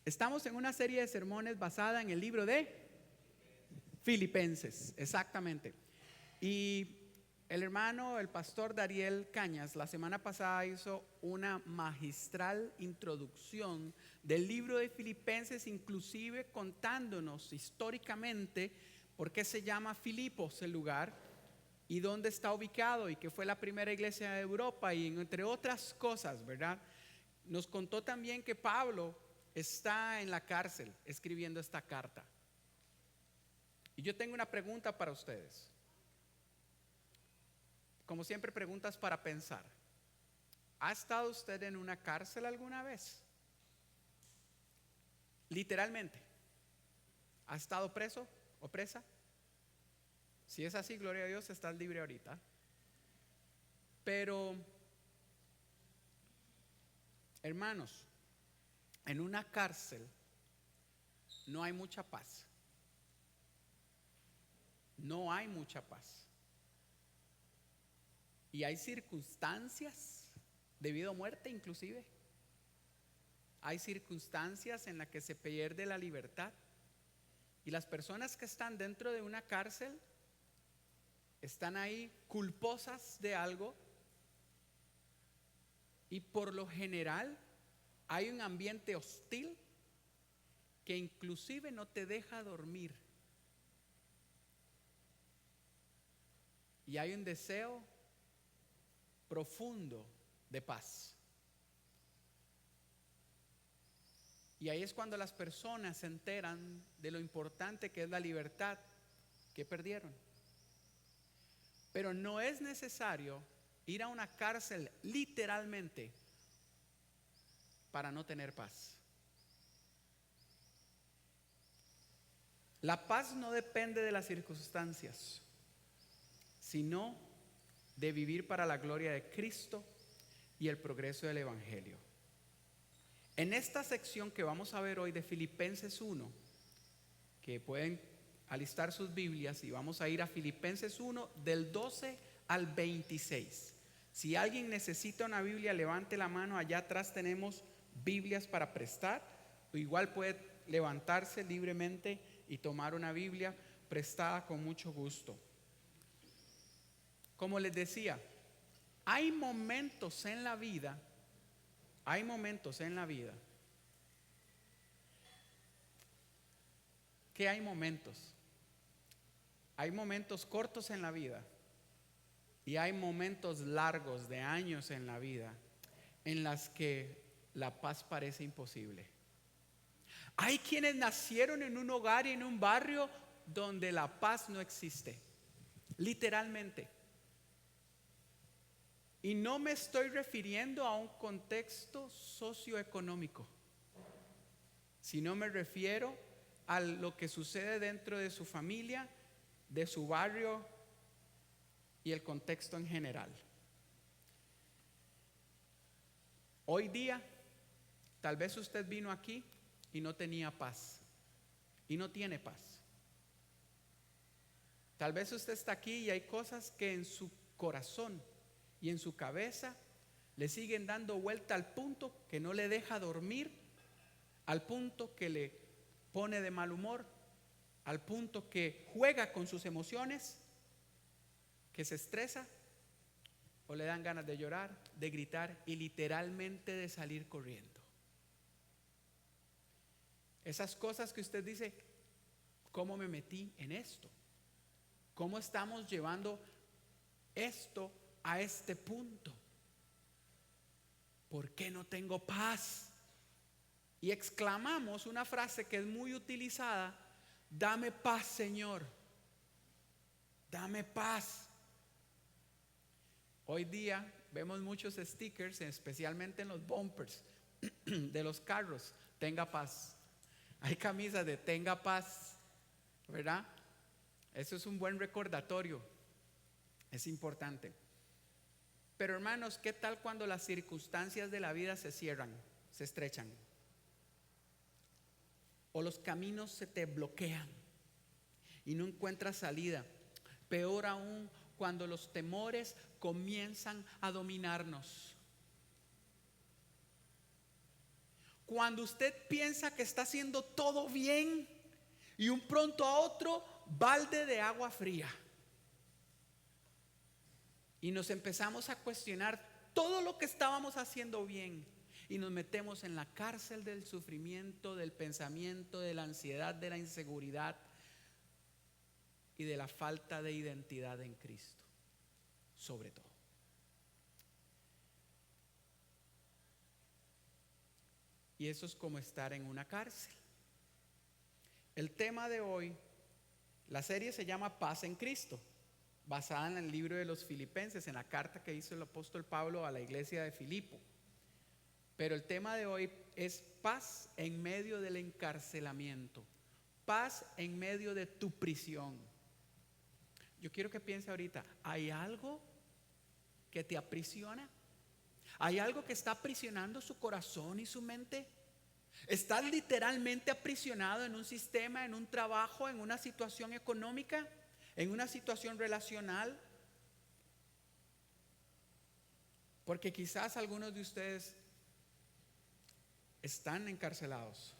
Estamos en una serie de sermones basada en el libro de Filipenses, exactamente. Y el hermano, el pastor Dariel Cañas, la semana pasada hizo una magistral introducción del libro de Filipenses, inclusive contándonos históricamente por qué se llama Filipos el lugar y dónde está ubicado y que fue la primera iglesia de Europa y entre otras cosas, ¿verdad? Nos contó también que Pablo está en la cárcel escribiendo esta carta. Y yo tengo una pregunta para ustedes. Como siempre, preguntas para pensar. ¿Ha estado usted en una cárcel alguna vez? Literalmente. ¿Ha estado preso o presa? Si es así, gloria a Dios, estás libre ahorita. Pero, hermanos, en una cárcel no hay mucha paz. No hay mucha paz. Y hay circunstancias debido a muerte inclusive. Hay circunstancias en las que se pierde la libertad. Y las personas que están dentro de una cárcel están ahí culposas de algo. Y por lo general hay un ambiente hostil que inclusive no te deja dormir. Y hay un deseo profundo de paz. Y ahí es cuando las personas se enteran de lo importante que es la libertad que perdieron. Pero no es necesario ir a una cárcel literalmente para no tener paz. La paz no depende de las circunstancias, sino de vivir para la gloria de Cristo y el progreso del Evangelio. En esta sección que vamos a ver hoy de Filipenses 1, que pueden alistar sus Biblias y vamos a ir a Filipenses 1 del 12 al 26. Si alguien necesita una Biblia, levante la mano, allá atrás tenemos Biblias para prestar, o igual puede levantarse libremente y tomar una Biblia prestada con mucho gusto. Como les decía, hay momentos en la vida que hay momentos cortos en la vida y hay momentos largos de años en la vida en las que la paz parece imposible. Hay quienes nacieron en un hogar y en un barrio donde la paz no existe, literalmente. Y no me estoy refiriendo a un contexto socioeconómico, sino me refiero a lo que sucede dentro de su familia, de su barrio y el contexto en general. Hoy día, tal vez usted vino aquí y no tenía paz, y no tiene paz. Tal vez usted está aquí y hay cosas que en su corazón y en su cabeza le siguen dando vuelta al punto que no le deja dormir, al punto que le pone de mal humor, al punto que juega con sus emociones, que se estresa o le dan ganas de llorar, de gritar y literalmente de salir corriendo. Esas cosas que usted dice, ¿cómo me metí en esto? ¿Cómo estamos llevando esto a este punto? ¿Por qué no tengo paz? Y exclamamos una frase que es muy utilizada: dame paz, Señor, dame paz. Hoy día vemos muchos stickers, especialmente en los bumpers de los carros: tenga paz. Hay camisas de tenga paz, ¿verdad? Eso es un buen recordatorio, es importante. Pero hermanos, ¿qué tal cuando las circunstancias de la vida se cierran, se estrechan? O los caminos se te bloquean y no encuentras salida. Peor aún, cuando los temores comienzan a dominarnos. cuando usted piensa que está haciendo todo bien y un pronto a otro balde de agua fría. Y nos empezamos a cuestionar todo lo que estábamos haciendo bien y nos metemos en la cárcel del sufrimiento, del pensamiento, de la ansiedad, de la inseguridad y de la falta de identidad en Cristo, sobre todo. Y eso es como estar en una cárcel. El tema de hoy, la serie se llama Paz en Cristo, basada en el libro de los Filipenses, en la carta que hizo el apóstol Pablo a la iglesia de Filipo. Pero el tema de hoy es paz en medio del encarcelamiento, paz en medio de tu prisión. Yo quiero que piense ahorita, ¿hay algo que te aprisiona? ¿Hay algo que está aprisionando su corazón y su mente? ¿Estás literalmente aprisionado en un sistema, en un trabajo, en una situación económica, en una situación relacional? Porque quizás algunos de ustedes están encarcelados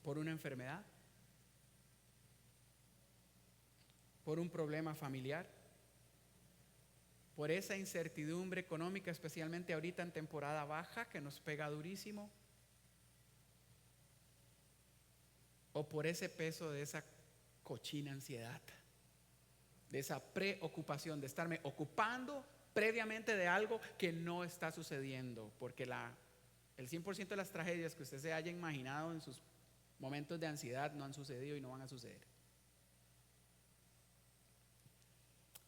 por una enfermedad, por un problema familiar, por esa incertidumbre económica, especialmente ahorita en temporada baja que nos pega durísimo, o por ese peso de esa cochina ansiedad, de esa preocupación, de estarme ocupando previamente de algo que no está sucediendo, porque el 100% de las tragedias que usted se haya imaginado en sus momentos de ansiedad no han sucedido y no van a suceder.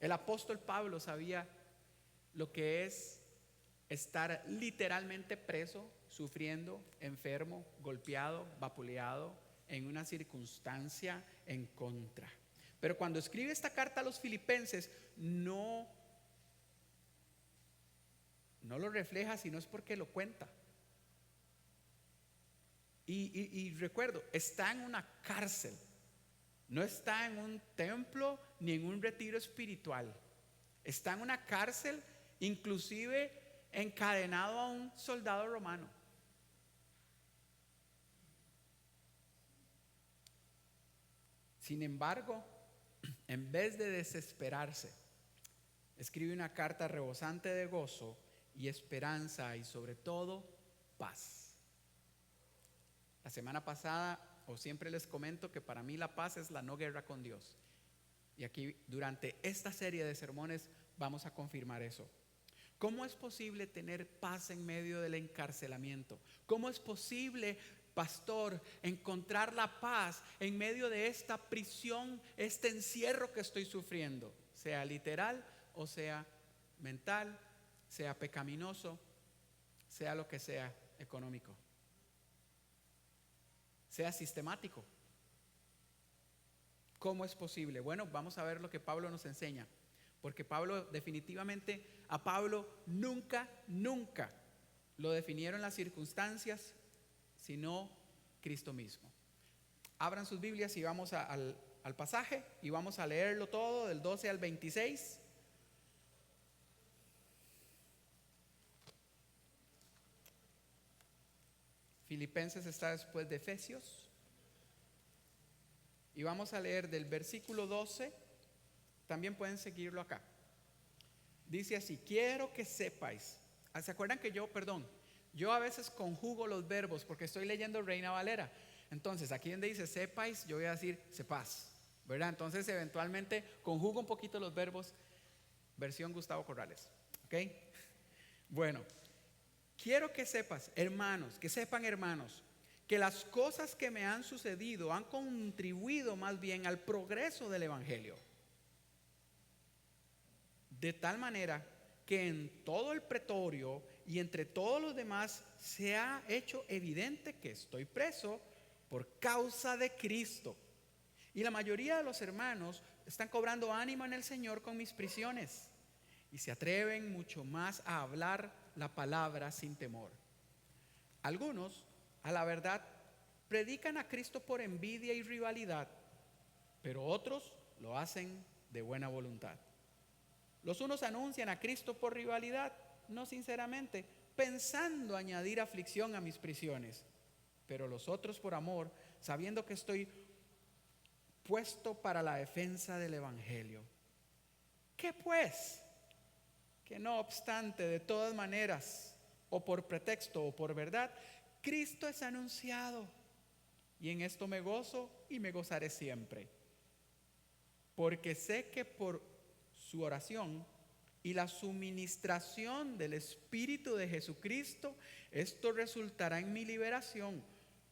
El apóstol Pablo sabía lo que es estar literalmente preso, sufriendo, enfermo, golpeado, vapuleado en una circunstancia en contra. Pero cuando escribe esta carta a los filipenses, no lo refleja, sino es porque lo cuenta. Y recuerdo, está en una cárcel, no está en un templo ni en un retiro espiritual. Está en una cárcel, inclusive encadenado a un soldado romano. Sin embargo, en vez de desesperarse, escribe una carta rebosante de gozo y esperanza y sobre todo paz. La semana pasada, o siempre les comento que para mí la paz es la no guerra con Dios. Y aquí durante esta serie de sermones vamos a confirmar eso. ¿Cómo es posible tener paz en medio del encarcelamiento? ¿Cómo es posible, pastor, encontrar la paz en medio de esta prisión, este encierro que estoy sufriendo? Sea literal o sea mental, sea pecaminoso, sea lo que sea económico, sea sistemático. ¿Cómo es posible? Bueno, vamos a ver lo que Pablo nos enseña. Porque Pablo definitivamente, a Pablo nunca lo definieron las circunstancias, sino Cristo mismo. Abran sus Biblias y vamos al pasaje y vamos a leerlo todo del 12 al 26. Filipenses está después de Efesios. Y vamos a leer del versículo 12. También pueden seguirlo acá. Dice así: quiero que sepáis. ¿Se acuerdan que yo a veces conjugo los verbos porque estoy leyendo Reina Valera? Entonces aquí donde dice sepáis, yo voy a decir sepas, ¿verdad? Entonces eventualmente conjugo un poquito los verbos, versión Gustavo Corrales, ¿ok? Bueno, quiero que sepas, hermanos, que sepan, hermanos, que las cosas que me han sucedido han contribuido más bien al progreso del evangelio. De tal manera que en todo el pretorio y entre todos los demás se ha hecho evidente que estoy preso por causa de Cristo. Y la mayoría de los hermanos están cobrando ánimo en el Señor con mis prisiones y se atreven mucho más a hablar la palabra sin temor. Algunos, a la verdad, predican a Cristo por envidia y rivalidad, pero otros lo hacen de buena voluntad. Los unos anuncian a Cristo por rivalidad, no sinceramente, pensando añadir aflicción a mis prisiones. pero los otros por amor, sabiendo que estoy puesto para la defensa del evangelio. ¿Qué pues? Que no obstante, de todas maneras, o por pretexto o por verdad, Cristo es anunciado, y en esto me gozo y me gozaré siempre, porque sé que por su oración y la suministración del Espíritu de Jesucristo, esto resultará en mi liberación,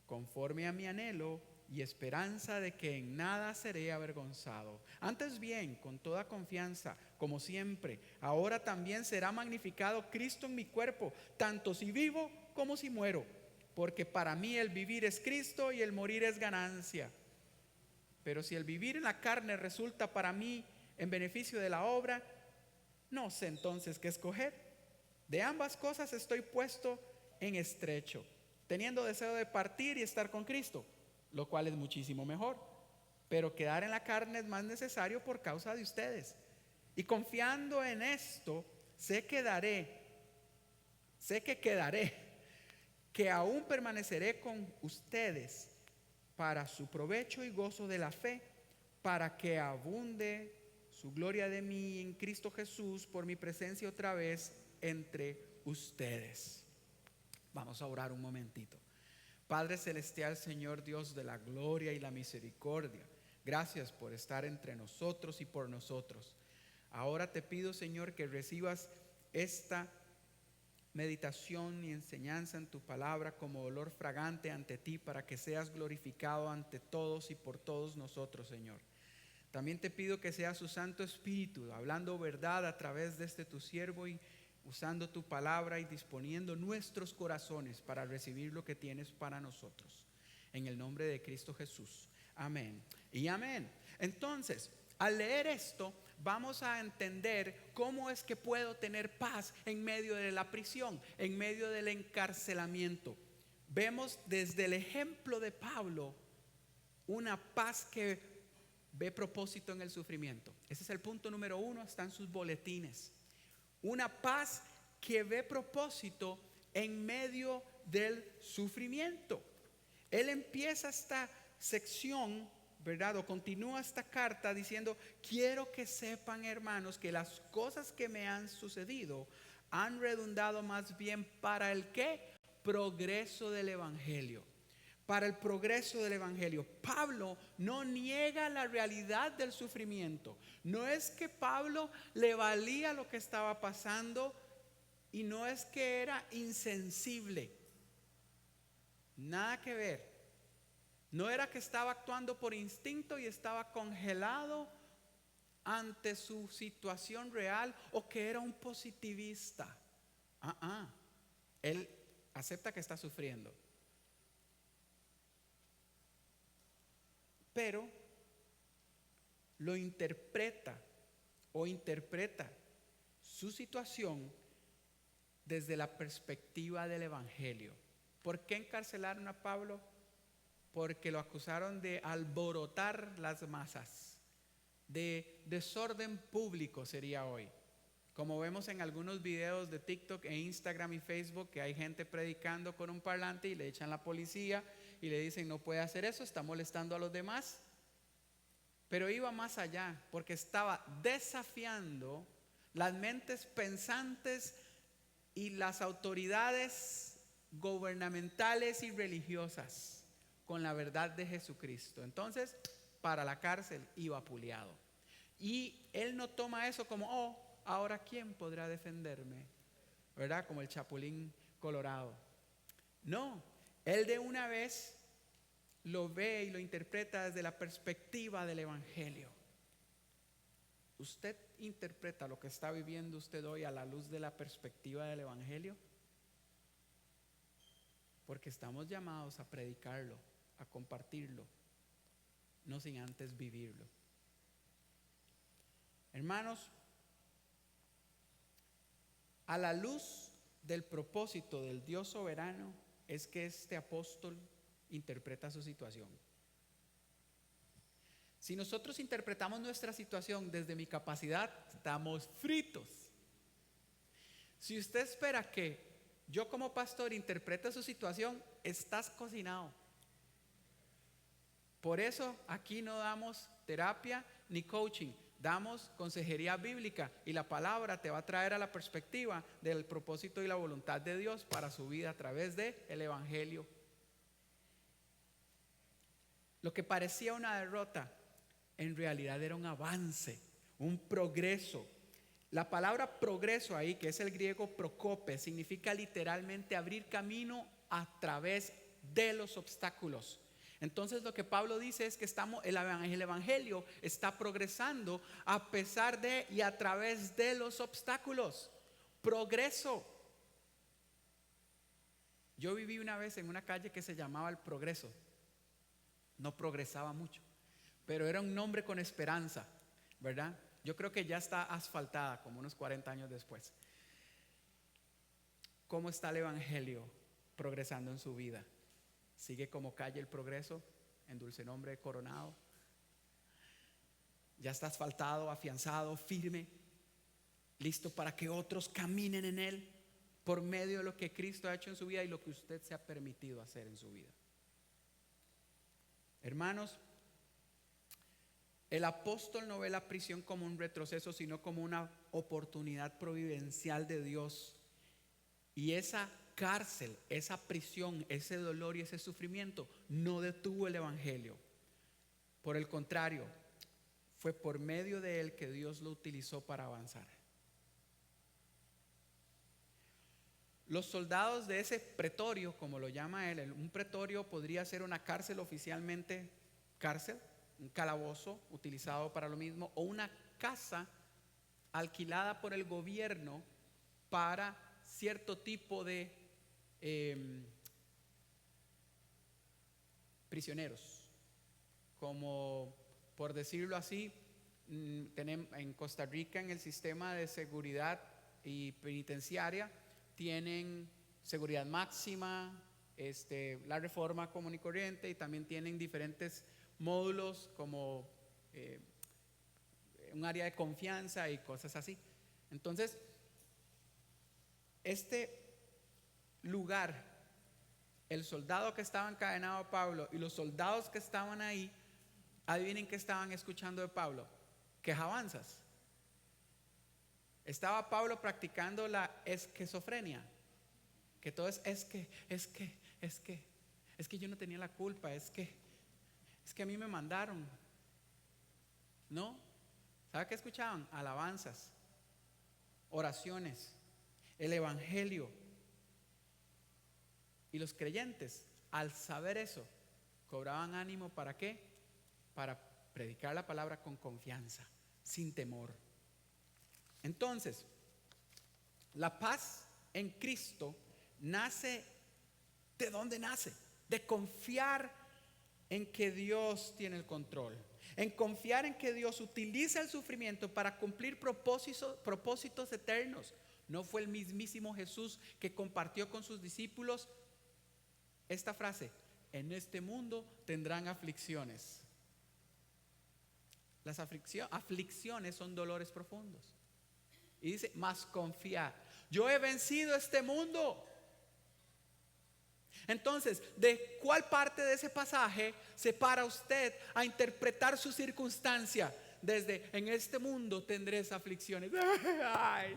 conforme a mi anhelo y esperanza de que en nada seré avergonzado. Antes bien, con toda confianza, como siempre, ahora también será magnificado Cristo en mi cuerpo, tanto si vivo como si muero, porque para mí el vivir es Cristo y el morir es ganancia. Pero si el vivir en la carne resulta para mí en beneficio de la obra, no sé entonces qué escoger. De ambas cosas estoy puesto en estrecho, teniendo deseo de partir y estar con Cristo, lo cual es muchísimo mejor. Pero quedar en la carne es más necesario por causa de ustedes. Y confiando en esto, sé que quedaré, que aún permaneceré con ustedes para su provecho y gozo de la fe, para que abunde su gloria de mí en Cristo Jesús por mi presencia otra vez entre ustedes. Vamos a orar un momentito. Padre celestial, Señor Dios de la gloria y la misericordia, gracias por estar entre nosotros y por nosotros. Ahora te pido, Señor, que recibas esta meditación y enseñanza en tu palabra como olor fragante ante ti, para que seas glorificado ante todos y por todos nosotros, Señor. También te pido que sea su Santo Espíritu hablando verdad a través de tu siervo, y usando tu palabra y disponiendo nuestros corazones para recibir lo que tienes para nosotros. En el nombre de Cristo Jesús. Amén y amén. Entonces, al leer esto, vamos a entender cómo es que puedo tener paz en medio de la prisión, en medio del encarcelamiento. Vemos desde el ejemplo de Pablo una paz que ve propósito en el sufrimiento. Ese es el punto número 1, está en sus boletines. Una paz que ve propósito en medio del sufrimiento. Él empieza esta sección, ¿verdad? O continúa esta carta diciendo: quiero que sepan, hermanos, que las cosas que me han sucedido han redundado más bien para el ¿qué? Progreso del evangelio. Para el progreso del evangelio. Pablo no niega la realidad del sufrimiento. No es que Pablo le valía lo que estaba pasando, y no es que era insensible. Nada que ver. No era que estaba actuando por instinto y estaba congelado ante su situación real, o que era un positivista. Él acepta que está sufriendo, pero lo interpreta su situación desde la perspectiva del evangelio. ¿Por qué encarcelaron a Pablo? Porque lo acusaron de alborotar las masas, de desorden público sería hoy. Como vemos en algunos videos de TikTok e Instagram y Facebook, que hay gente predicando con un parlante y le echan la policía y le dicen: no puede hacer eso, está molestando a los demás. Pero iba más allá, porque estaba desafiando las mentes pensantes y las autoridades gubernamentales y religiosas con la verdad de Jesucristo. Entonces, para la cárcel iba apuleado. Y él no toma eso como: ahora ¿quién podrá defenderme? ¿Verdad? Como el Chapulín Colorado. No, él de una vez lo ve y lo interpreta desde la perspectiva del evangelio. ¿Usted interpreta lo que está viviendo usted hoy a la luz de la perspectiva del evangelio? Porque estamos llamados a predicarlo, a compartirlo, no sin antes vivirlo. Hermanos, a la luz del propósito del Dios soberano es que este apóstol interpreta su situación. Si nosotros interpretamos nuestra situación desde mi capacidad, estamos fritos. Si usted espera que yo como pastor interpreto su situación, estás cocinado. Por eso aquí no damos terapia ni coaching, damos consejería bíblica, y la palabra te va a traer a la perspectiva del propósito y la voluntad de Dios para su vida a través del evangelio. Lo que parecía una derrota, en realidad era un avance, un progreso. La palabra progreso ahí, que es el griego prokope, significa literalmente abrir camino a través de los obstáculos. Entonces lo que Pablo dice es que el evangelio está progresando a pesar de y a través de los obstáculos. Progreso. Yo viví una vez en una calle que se llamaba El Progreso. No progresaba mucho, pero era un nombre con esperanza, ¿verdad? Yo creo que ya está asfaltada como unos 40 años después. ¿Cómo está el evangelio progresando en su vida? ¿Sigue como calle El Progreso, en Dulce Nombre Coronado? ¿Ya está asfaltado, afianzado, firme, listo para que otros caminen en él por medio de lo que Cristo ha hecho en su vida y lo que usted se ha permitido hacer en su vida? Hermanos, el apóstol no ve la prisión como un retroceso, sino como una oportunidad providencial de Dios. Y esa cárcel, esa prisión, ese dolor y ese sufrimiento no detuvo el evangelio. Por el contrario, fue por medio de él que Dios lo utilizó para avanzar. Los soldados de ese pretorio, como lo llama él, un pretorio podría ser una cárcel oficialmente, cárcel, un calabozo utilizado para lo mismo, o una casa alquilada por el gobierno para cierto tipo de prisioneros, como por decirlo así, tenemos en Costa Rica, en el sistema de seguridad y penitenciaria, tienen seguridad máxima, la reforma común y corriente, y también tienen diferentes módulos como un área de confianza y cosas así. Entonces, este lugar, el soldado que estaba encadenado a Pablo y los soldados que estaban ahí, adivinen qué estaban escuchando de Pablo: quejabanzas. Estaba Pablo practicando la esquizofrenia, que todo es que yo no tenía la culpa, es que a mí me mandaron. ¿No? ¿Sabe qué escuchaban? Alabanzas, oraciones, el evangelio. Y los creyentes, al saber eso, cobraban ánimo. ¿Para qué? Para predicar la palabra con confianza, sin temor. Entonces, la paz en Cristo nace. ¿De dónde nace? De confiar en que Dios tiene el control, en confiar en que Dios utiliza el sufrimiento para cumplir propósitos eternos. ¿No fue el mismísimo Jesús que compartió con sus discípulos esta frase: en este mundo tendrán aflicciones? Las aflicciones son dolores profundos. Y dice: mas confiad, yo he vencido este mundo. Entonces, ¿de cuál parte de ese pasaje se para usted a interpretar su circunstancia? Desde en este mundo tendréis aflicciones. Ay,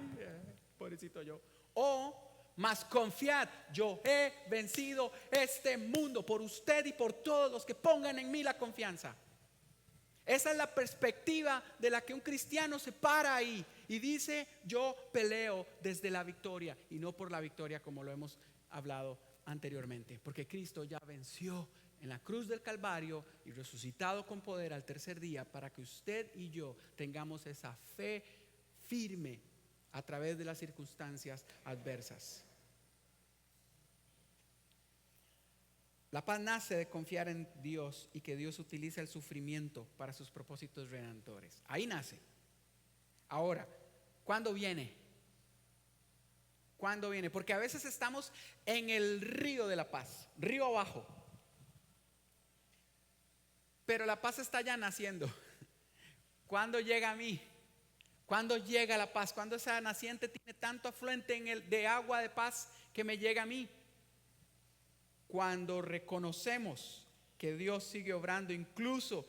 pobrecito yo. O mas confiad, yo he vencido este mundo por usted y por todos los que pongan en mí la confianza. Esa es la perspectiva de la que un cristiano se para ahí y dice: yo peleo desde la victoria y no por la victoria, como lo hemos hablado anteriormente, porque Cristo ya venció en la cruz del Calvario y resucitado con poder al tercer día, para que usted y yo tengamos esa fe firme a través de las circunstancias adversas. La paz nace de confiar en Dios y que Dios utiliza el sufrimiento para sus propósitos redentores. Ahí nace. Ahora, ¿cuándo viene? ¿Cuándo viene? Porque a veces estamos en el río de la paz, río abajo, pero la paz está ya naciendo. ¿Cuándo llega a mí? ¿Cuándo llega la paz? ¿Cuándo esa naciente tiene tanto afluente de agua de paz que me llega a mí. Cuando reconocemos que Dios sigue obrando, incluso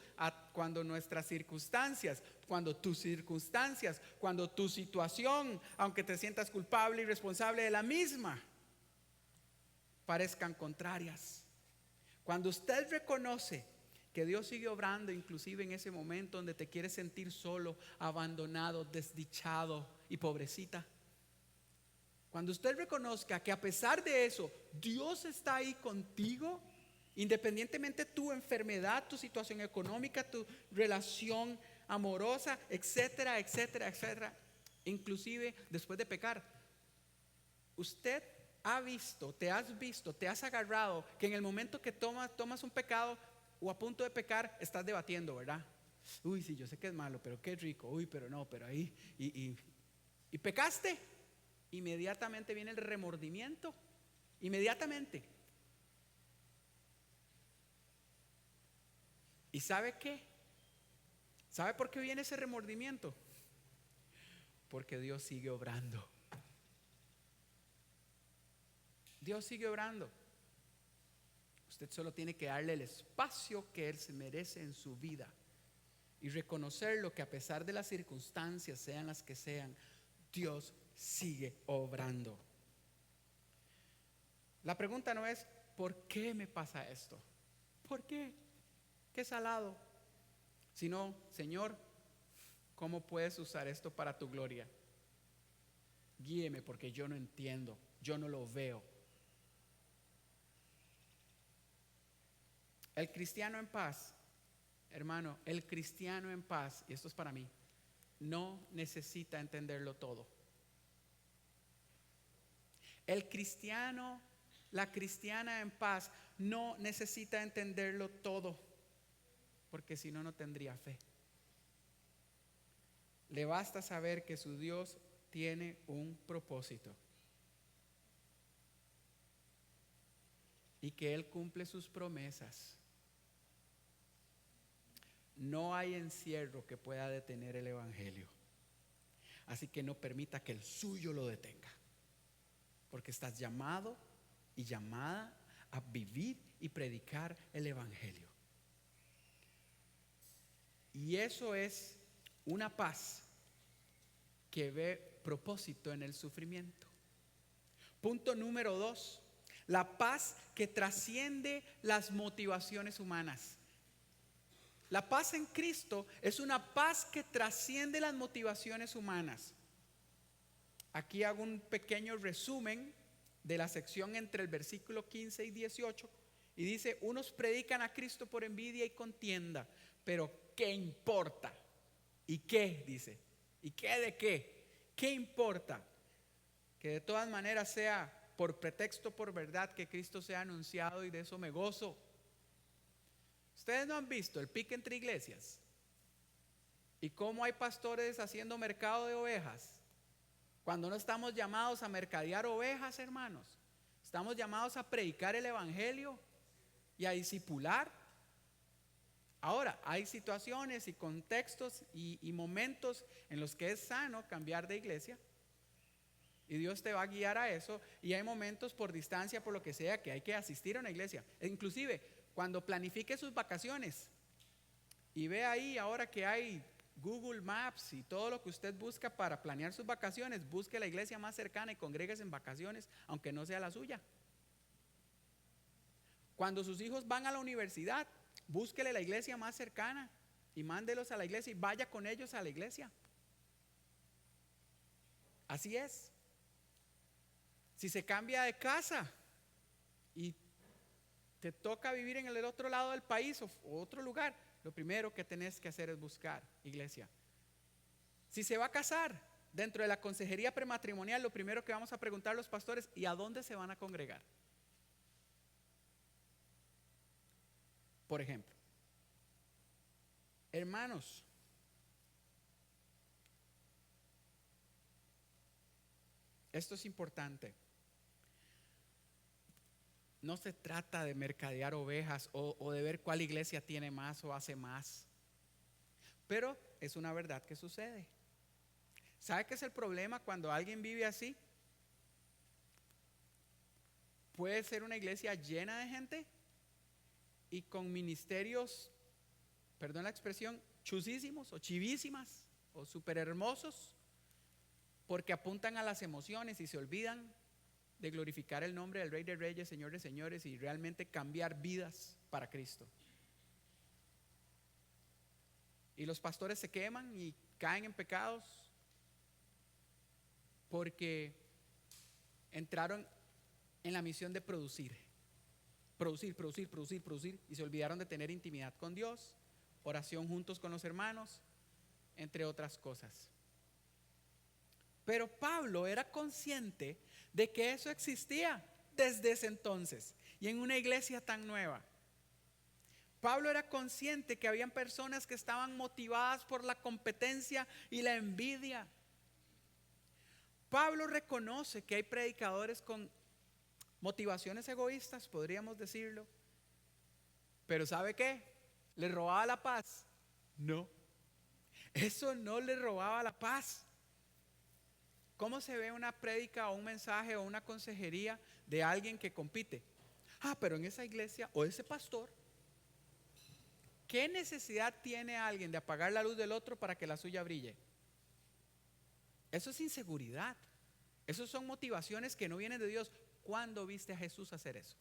cuando nuestras circunstancias, cuando tus circunstancias, cuando tu situación, aunque te sientas culpable y responsable de la misma, parezcan contrarias. Cuando usted reconoce que Dios sigue obrando, inclusive en ese momento donde te quieres sentir solo, abandonado, desdichado y pobrecita. Cuando usted reconozca que a pesar de eso, Dios está ahí contigo, independientemente de tu enfermedad, tu situación económica, tu relación amorosa, etcétera, etcétera, etcétera. Inclusive después de pecar, usted te has agarrado que en el momento que tomas un pecado o a punto de pecar, estás debatiendo, ¿verdad? Uy, sí, yo sé que es malo, pero qué rico. Uy, pero no, pero ahí. Y pecaste. Inmediatamente viene el remordimiento. Inmediatamente. ¿Y sabe qué? ¿Sabe por qué viene ese remordimiento? Porque Dios sigue obrando. Dios sigue obrando. Usted solo tiene que darle el espacio que Él se merece en su vida y reconocerlo, que a pesar de las circunstancias, sean las que sean, Dios sigue obrando. La pregunta no es ¿por qué me pasa esto? ¿Por qué? ¿Qué salado? Sino, Señor, ¿cómo puedes usar esto para tu gloria? Guíeme porque yo no entiendo, yo no lo veo. El cristiano en paz, hermano, el cristiano en paz, y esto es para mí, no necesita entenderlo todo. El cristiano, la cristiana en paz, no necesita entenderlo todo, porque si no, no tendría fe. Le basta saber que su Dios tiene un propósito y que Él cumple sus promesas. No hay encierro que pueda detener el evangelio. Así que no permita que el suyo lo detenga, porque estás llamado y llamada a vivir y predicar el evangelio. Y eso es una paz que ve propósito en el sufrimiento. Punto número 2, la paz que trasciende las motivaciones humanas. La paz en Cristo es una paz que trasciende las motivaciones humanas. Aquí hago un pequeño resumen de la sección entre el versículo 15 y 18 y dice: unos predican a Cristo por envidia y contienda, pero ¿qué importa? ¿Y qué? Dice. ¿Y qué de qué? ¿Qué importa? Que de todas maneras sea por pretexto, por verdad, que Cristo sea anunciado, y de eso me gozo. Ustedes no han visto el pique entre iglesias y cómo hay pastores haciendo mercado de ovejas, cuando no estamos llamados a mercadear ovejas, hermanos. Estamos llamados a predicar el evangelio y a discipular. Ahora, hay situaciones y contextos y momentos en los que es sano cambiar de iglesia, y Dios te va a guiar a eso. Y hay momentos por distancia, por lo que sea, que hay que asistir a una iglesia. E inclusive cuando planifique sus vacaciones y ve ahí ahora que hay Google Maps y todo lo que usted busca para planear sus vacaciones, busque la iglesia más cercana y congréguese en vacaciones, aunque no sea la suya. Cuando sus hijos van a la universidad, búsquele la iglesia más cercana y mándelos a la iglesia y vaya con ellos a la iglesia. Así es. Si se cambia de casa y te toca vivir en el otro lado del país o otro lugar, lo primero que tenés que hacer es buscar iglesia. Si se va a casar, dentro de la consejería prematrimonial, lo primero que vamos a preguntar a los pastores: ¿y a dónde se van a congregar? Por ejemplo, hermanos, esto es importante. No se trata de mercadear ovejas o de ver cuál iglesia tiene más o hace más, pero es una verdad que sucede. ¿Sabe qué es el problema cuando alguien vive así? puede ser una iglesia llena de gente y con ministerios, perdón la expresión, chusísimos o chivísimas o súper hermosos, porque apuntan a las emociones y se olvidan de glorificar el nombre del Rey de Reyes, Señor de Señores, y realmente cambiar vidas para Cristo. Y los pastores se queman y caen en pecados porque entraron en la misión de producir, y se olvidaron de tener intimidad con Dios, oración juntos con los hermanos, entre otras cosas. Pero Pablo era consciente de que eso existía desde ese entonces y en una iglesia tan nueva. Pablo era consciente que habían personas que estaban motivadas por la competencia y la envidia. Pablo reconoce que hay predicadores con motivaciones egoístas, podríamos decirlo. Pero ¿sabe qué? ¿Le robaba la paz? No, eso no le robaba la paz. ¿Cómo se ve una prédica o un mensaje o una consejería de alguien que compite? Pero en esa iglesia o ese pastor, ¿qué necesidad tiene alguien de apagar la luz del otro para que la suya brille? Eso es inseguridad. Eso son motivaciones que no vienen de Dios. ¿Cuándo viste a Jesús hacer eso?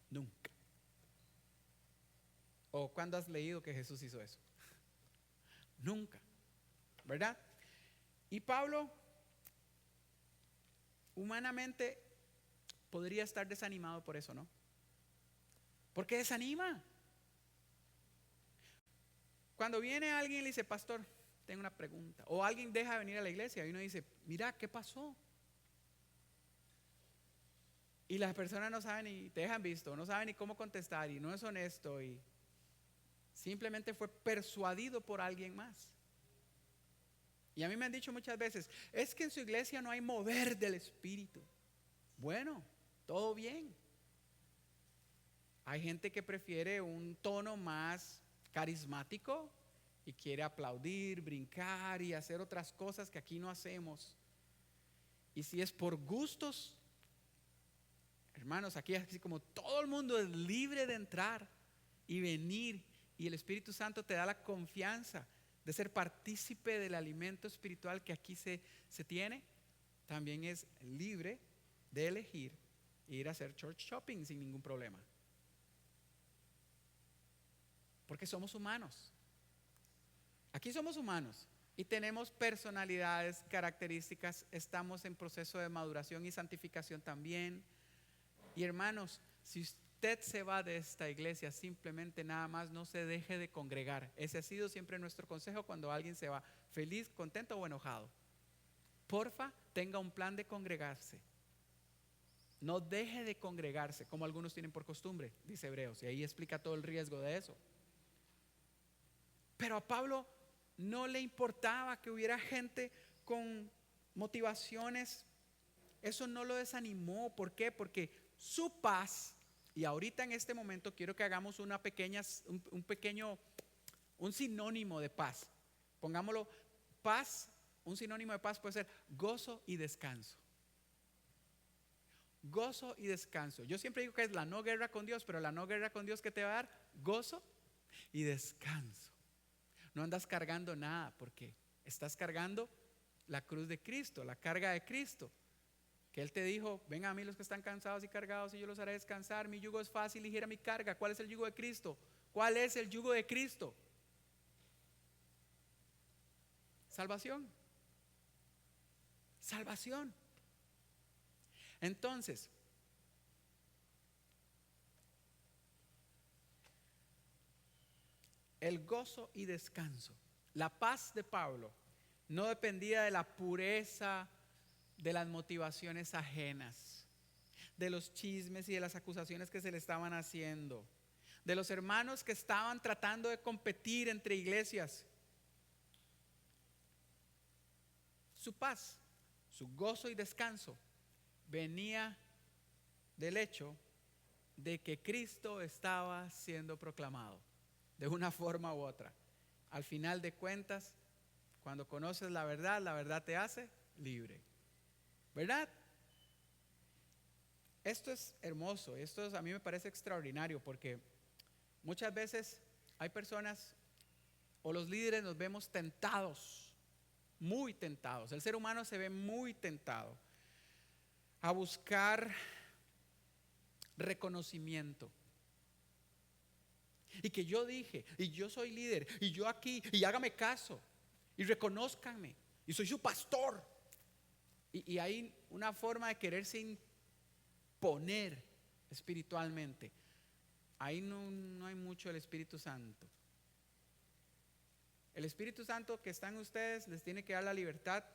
Nunca. ¿O cuándo has leído que Jesús hizo eso? Nunca. ¿Verdad? Y Pablo humanamente podría estar desanimado por eso, ¿no? Porque desanima. Cuando viene alguien y le dice, pastor, tengo una pregunta, o alguien deja de venir a la iglesia y uno dice, mira, ¿qué pasó? Y las personas no saben ni, te dejan visto, no saben ni cómo contestar y no es honesto y simplemente fue persuadido por alguien más. Y a mí me han dicho muchas veces, es que en su iglesia no hay mover del Espíritu. Bueno, todo bien. Hay gente que prefiere un tono más carismático y quiere aplaudir, brincar y hacer otras cosas que aquí no hacemos. Y si es por gustos, hermanos, aquí así como todo el mundo es libre de entrar y venir, y el Espíritu Santo te da la confianza de ser partícipe del alimento espiritual que aquí se tiene, también es libre de elegir ir a hacer church shopping sin ningún problema. Porque somos humanos. Aquí somos humanos y tenemos personalidades, características, estamos en proceso de maduración y santificación también. Y hermanos, si usted se va de esta iglesia, simplemente nada más no se deje de congregar. Ese ha sido siempre nuestro consejo cuando alguien se va, feliz, contento o enojado. Porfa, tenga un plan de congregarse. No deje de congregarse como algunos tienen por costumbre, dice Hebreos, y ahí explica todo el riesgo de eso. Pero a Pablo no le importaba que hubiera gente con motivaciones. Eso no lo desanimó. ¿Por qué? Porque su paz, y ahorita en este momento quiero que hagamos un sinónimo de paz. Pongámoslo, paz, un sinónimo de paz puede ser gozo y descanso. Gozo y descanso. Yo siempre digo que es la no guerra con Dios, pero la no guerra con Dios, ¿qué te va a dar? Gozo y descanso. No andas cargando nada porque estás cargando la cruz de Cristo, la carga de Cristo. Que Él te dijo, vengan a mí los que están cansados y cargados y yo los haré descansar. Mi yugo es fácil y ligera mi carga. ¿Cuál es el yugo de Cristo? ¿Cuál es el yugo de Cristo? Salvación. Salvación. Entonces, el gozo y descanso, la paz de Pablo no dependía de la pureza de las motivaciones ajenas, de los chismes y de las acusaciones que se le estaban haciendo, de los hermanos que estaban tratando de competir entre iglesias. Su paz, su gozo y descanso venía del hecho de que Cristo estaba siendo proclamado de una forma u otra. Al final de cuentas, cuando conoces la verdad te hace libre. ¿Verdad? esto es hermoso, a mí me parece extraordinario porque muchas veces hay personas o los líderes nos vemos tentados, muy tentados. El ser humano se ve muy tentado a buscar reconocimiento. Y que yo dije, y yo soy líder, y yo aquí, y hágame caso, y reconózcanme, y soy su pastor. Y hay una forma de quererse imponer espiritualmente. Ahí no hay mucho el Espíritu Santo. El Espíritu Santo que está en ustedes les tiene que dar la libertad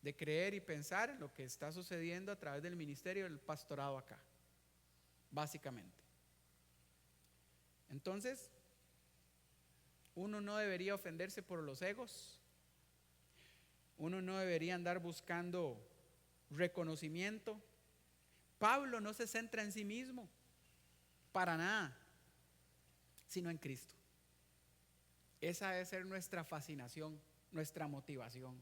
de creer y pensar en lo que está sucediendo a través del ministerio del pastorado acá, básicamente. Entonces, uno no debería ofenderse por los egos. Uno no debería andar buscando reconocimiento. Pablo no se centra en sí mismo, para nada, sino en Cristo. Esa debe ser nuestra fascinación, nuestra motivación.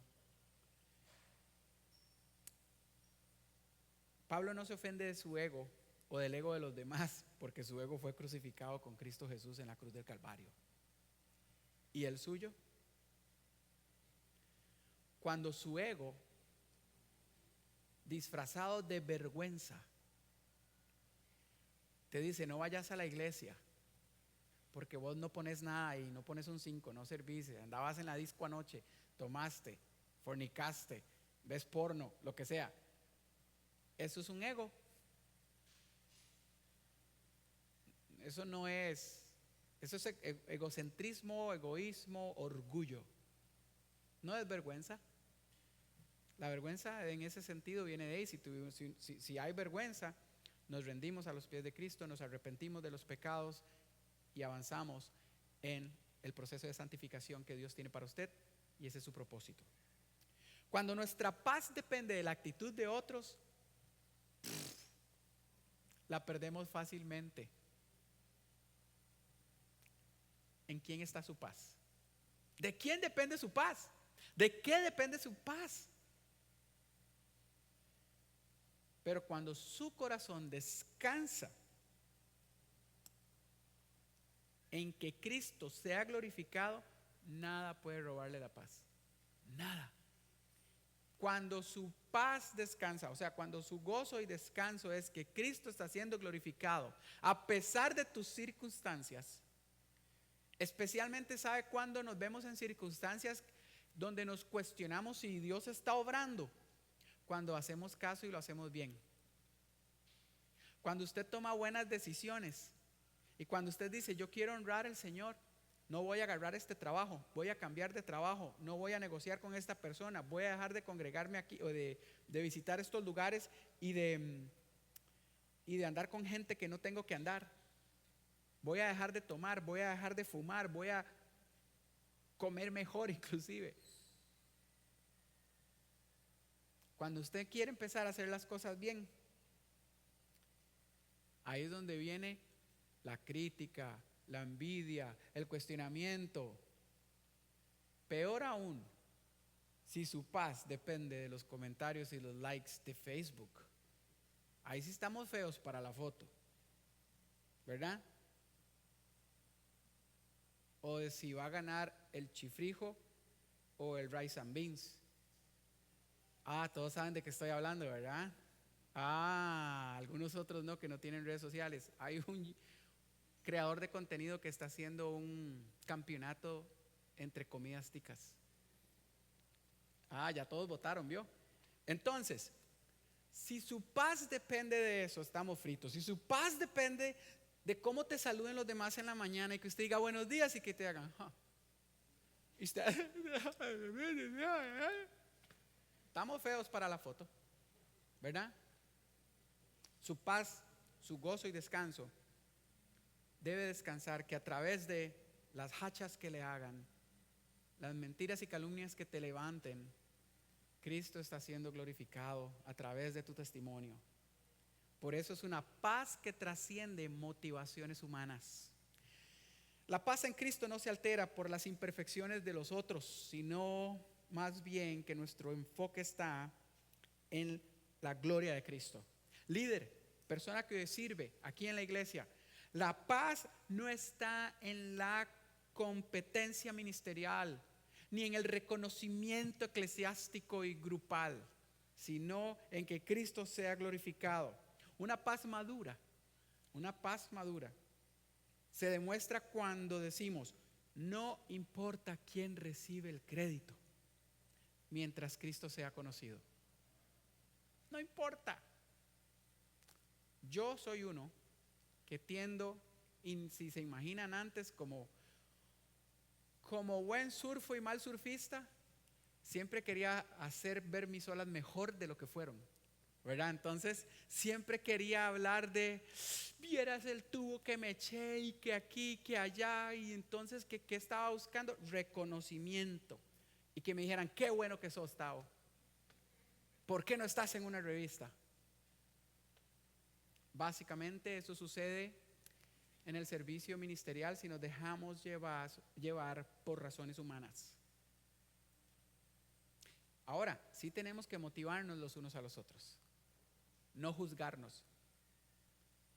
Pablo no se ofende de su ego o del ego de los demás, porque su ego fue crucificado con Cristo Jesús en la cruz del Calvario. ¿Y el suyo? Cuando su ego, disfrazado de vergüenza, te dice: no vayas a la iglesia porque vos no pones nada ahí, no pones un 5, no serviste, andabas en la disco anoche, tomaste, fornicaste, ves porno, lo que sea. Eso es un ego. Eso no es, eso es egocentrismo, egoísmo, orgullo. No es vergüenza. La vergüenza en ese sentido viene de ahí. Si hay vergüenza, nos rendimos a los pies de Cristo, nos arrepentimos de los pecados y avanzamos en el proceso de santificación que Dios tiene para usted, y ese es su propósito. Cuando nuestra paz depende de la actitud de otros, la perdemos fácilmente. ¿En quién está su paz? ¿De quién depende su paz? ¿De qué depende su paz? Pero cuando su corazón descansa en que Cristo sea glorificado, nada puede robarle la paz. Nada. Cuando su paz descansa, o sea, cuando su gozo y descanso es que Cristo está siendo glorificado a pesar de tus circunstancias. Especialmente, ¿sabe cuándo nos vemos en circunstancias donde nos cuestionamos si Dios está obrando? Cuando hacemos caso y lo hacemos bien. Cuando usted toma buenas decisiones y cuando usted dice: yo quiero honrar al Señor, no voy a agarrar este trabajo, voy a cambiar de trabajo, no voy a negociar con esta persona, voy a dejar de congregarme aquí o de visitar estos lugares y de andar con gente que no tengo que andar. Voy a dejar de tomar, voy a dejar de fumar, voy a comer mejor inclusive. Cuando usted quiere empezar a hacer las cosas bien, ahí es donde viene la crítica, la envidia, el cuestionamiento. Peor aún, si su paz depende de los comentarios y los likes de Facebook. Ahí sí estamos feos para la foto, ¿verdad? O de si va a ganar el chifrijo o el rice and beans. Todos saben de qué estoy hablando, ¿verdad? Algunos otros no, que no tienen redes sociales. Hay un creador de contenido que está haciendo un campeonato entre comidas ticas. Ya todos votaron, ¿vio? Entonces, si su paz depende de eso, estamos fritos. Si su paz depende de cómo te saluden los demás en la mañana y que usted diga buenos días y que te hagan y usted, estamos feos para la foto, ¿verdad? Su paz, su gozo y descanso debe descansar que a través de las hachas que le hagan, las mentiras y calumnias que te levanten, Cristo está siendo glorificado a través de tu testimonio. Por eso es una paz que trasciende motivaciones humanas. La paz en Cristo no se altera por las imperfecciones de los otros, sino más bien que nuestro enfoque está en la gloria de Cristo. Líder, persona que sirve aquí en la iglesia, la paz no está en la competencia ministerial, ni en el reconocimiento eclesiástico y grupal, sino en que Cristo sea glorificado. Una paz madura se demuestra cuando decimos, no importa quién recibe el crédito, mientras Cristo sea conocido. No importa. Yo soy uno que tiendo, y si se imaginan antes, como buen surfo y mal surfista, siempre quería hacer ver mis olas mejor de lo que fueron, ¿verdad? Entonces siempre quería hablar de, vieras el tubo que me eché y que aquí, que allá, y entonces ¿qué estaba buscando? Reconocimiento, y que me dijeran, qué bueno que sos, Tao, ¿por qué no estás en una revista? Básicamente eso sucede en el servicio ministerial si nos dejamos llevar por razones humanas. Ahora, sí tenemos que motivarnos los unos a los otros, no juzgarnos.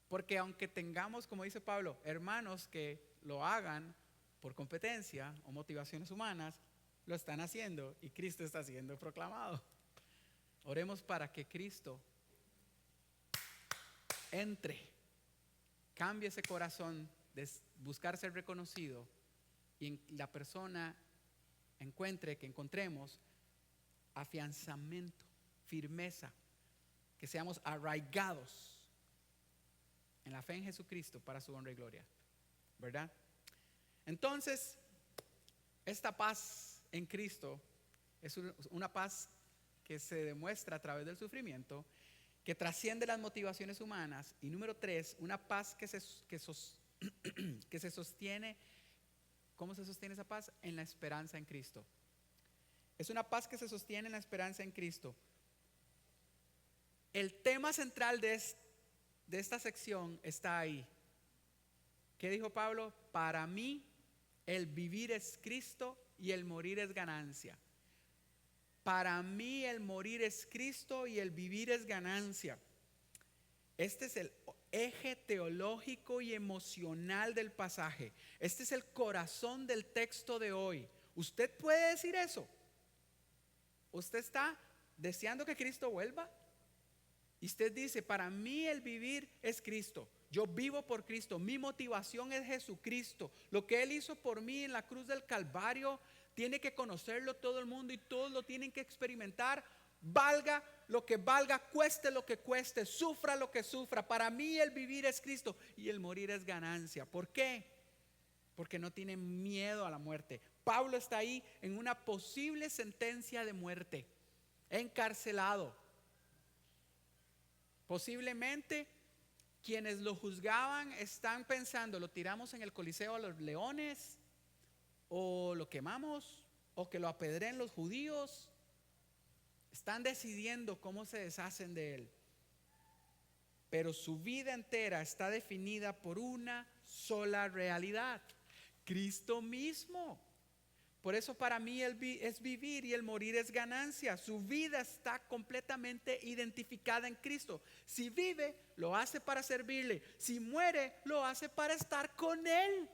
Porque aunque tengamos, como dice Pablo, hermanos que lo hagan por competencia o motivaciones humanas, lo están haciendo y Cristo está siendo proclamado. Oremos para que Cristo entre, cambie ese corazón de buscar ser reconocido y la persona que encontremos afianzamiento, firmeza, que seamos arraigados en la fe en Jesucristo para su honra y gloria, ¿verdad? Entonces, esta paz en Cristo es una paz que se demuestra a través del sufrimiento, que trasciende las motivaciones humanas. Y número 3, una paz que se sostiene. ¿Cómo se sostiene esa paz? En la esperanza en Cristo. Es una paz que se sostiene en la esperanza en Cristo. El tema central de esta sección está ahí. ¿Qué dijo Pablo? Para mí el vivir es Cristo y el morir es ganancia. Para mí el morir es Cristo y el vivir es ganancia. Este es el eje teológico y emocional del pasaje. Este es el corazón del texto de hoy. ¿Usted puede decir eso? ¿Usted está deseando que Cristo vuelva? Y usted dice, para mí el vivir es Cristo. Yo vivo por Cristo. Mi motivación es Jesucristo. Lo que Él hizo por mí en la cruz del Calvario, tiene que conocerlo todo el mundo y todos lo tienen que experimentar. Valga lo que valga, cueste lo que cueste, sufra lo que sufra. Para mí el vivir es Cristo y el morir es ganancia. ¿Por qué? Porque no tiene miedo a la muerte. Pablo está ahí en una posible sentencia de muerte, encarcelado. Posiblemente quienes lo juzgaban están pensando, lo tiramos en el Coliseo a los leones, o lo quemamos, o que lo apedreen los judíos. Están decidiendo cómo se deshacen de él. Pero su vida entera está definida por una sola realidad: Cristo mismo. Por eso para mí es vivir y el morir es ganancia. Su vida está completamente identificada en Cristo. Si vive, lo hace para servirle. Si muere, lo hace para estar con Él.